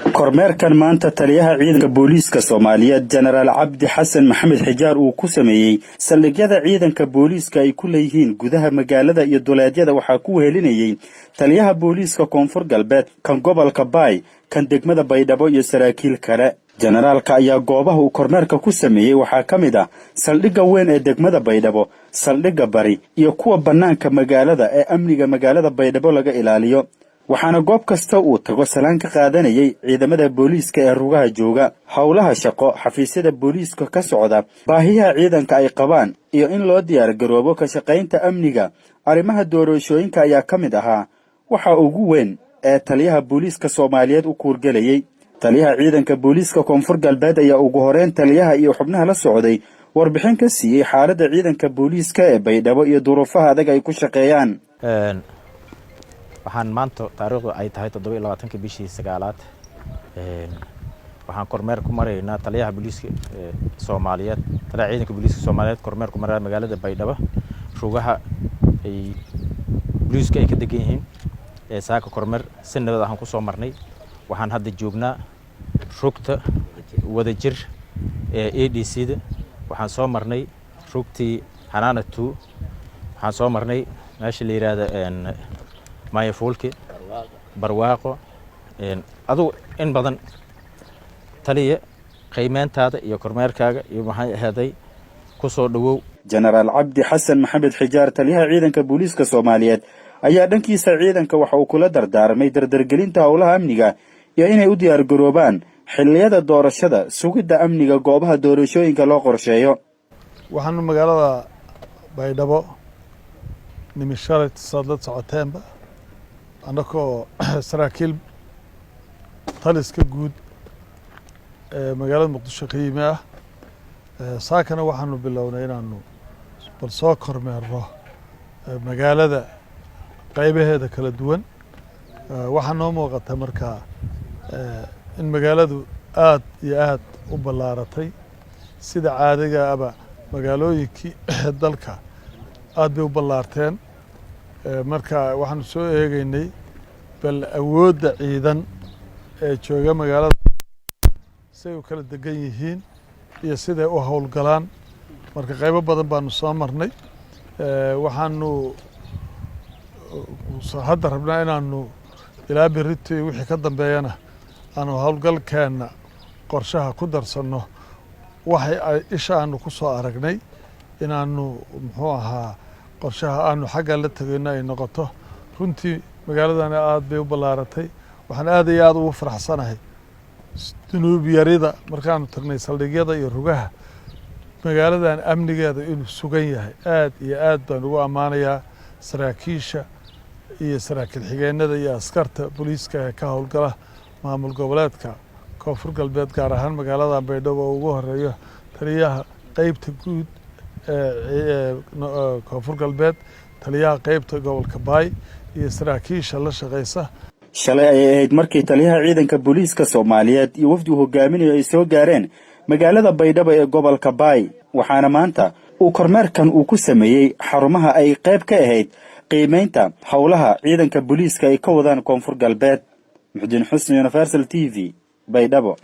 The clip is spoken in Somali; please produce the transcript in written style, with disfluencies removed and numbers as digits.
kormeerkan maanta taliyaha ciidanka booliiska Soomaaliyeed General Cabdi Xasan Maxamed Xijaar uu ku sameeyay saldhigyada ciidanka booliiska ay ku leeyihiin gudaha magaalada iyo duleedyada waxaa ku wehelinayay taliyaha booliiska Koonfur Galbeed kan gobolka Baay kan degmada Baydhabo iyo saraakiil kale. Generaalka ayaa goobaha uu kormeerka ku sameeyay waxaa kamid ah saldhigga weyn ee degmada Baydhabo, saldhigga bari iyo kuwa banaanka magaalada ee amniga magaalada Baydhabo laga ilaaliyo. waxaana goob kasta uu tago salaan ka qaadanayay ciidamada booliiska ee rugaha jooga, howlaha shaqo, xafiisyada booliiska ka socda, baahiyaha ciidanka ay qabaan iyo in loo diyaar garoobo ka shaqaynta amniga. Arrimaha doorashooyinka ayaa kamid ahaa waxa ugu weyn ee taliyaha booliiska Soomaaliyeed u kuurgalayay. taliyaha ciidanka booliiska Koonfur Galbeed ayaa ugu horeen taliyaha iyo xubnaha la socday warbixin ka siiyay xaaladda ciidanka booliiska ee Baydhabo iyo duruufaha adag ay ku shaqeeyaan. waxaan maanta taariikhdu ay tahay 27 bishii 9aad waxaan kormeer ku maraynaa taliyaha booliiska Soomaaliyeed taliyaha ciidanka booliiska Soomaaliyeed kormeer ku maraa magaalada Baydhabo rugaha ay booliiska ay ka degan yihiin saaka kormeer sanadada aan ku soo marnay. waxaan hadda joognaa rugta wadajir ADC-da, waxaan soo marnay rugtii Xanaana 2, waxaan soo marnay meesha la yiraahdo Maya Fulke barwaaqo adu in badan taliye qiimeyntaada iyo kormeerkaaga iyo maxay ahaday ku soo dhawow. General Cabdi Xasan Maxamed Xijaar taliyaha ciidanka booliiska Soomaaliyeed ayaa dhankiisa ciidanka waxa uu kula dardaarmay dardargelinta howlaha amniga iyo inay u diyaar garoobaan xilliyada doorashada sugidda amniga goobaha doorashooyinka loo qorsheeyo. waxaan magaalada Baydhabo nimishareed sadad socoteemba anakoo saraakiil taliska guud magaalada Muqdisho ka yimi ah saakana waxaanu bilownay inaanu bal soo kormeerno magaalada qaybaheeda kala duwan. waxaa noo muuqata markaa in magaaladu aad iyo aad u ballaaratay sida caadiga aba magaalooyinkii dalka aad bay u ballaarteen. marka waxaanu soo eegaynay bal awoodda ciidan ee jooga magaalada say u kala degan yihiin iyo siday u howlgalaan. marka qaybo badan baanu soo marnay. waxaanu hadda rabnaa inaanu ilaa berrito wixii ka dambeeyana aanu howlgalkeena qorshaha ku darsanno waxay ay isha aanu ku soo aragnay inaanu muxuu ahaa qorshaha aanu xagga la tagayno ay noqoto. runtii magaaladana aad bay u ballaaratay. waxaan aad iyo aad ugu faraxsanahay dunuub yarida markaanu tagnay saldhigyada iyo rugaha magaaladan amnigeeda inuu sugan yahay. aad iyo aad baan ugu ammaanayaa saraakiisha iyo saraakiil xigeenada iyo askarta booliiska ee ka howlgala maamul goboleedka Koonfur Galbeed gaar ahaan magaalada Baydhabo oo ugu horeeyo taliyaha qaybta guud Koonfur Galbeed, taliyaha qaybta gobolka Baay iyo saraakiisha la shaqeysa. shalay ay ahayd markii taliyaha ciidanka booliiska Soomaaliyeed iyo wafdi hogaaminayo ay soo gaareen magaalada Baydhabo ee gobolka Baay. waxaana maanta uu kormeerkan uu ku sameeyay xarumaha ay qayb ka ahayd qiimeynta howlaha ciidanka booliiska ay ka wadaan Koonfur Galbeed. Muxudiin Xusni, Universal TV, Baydhabo.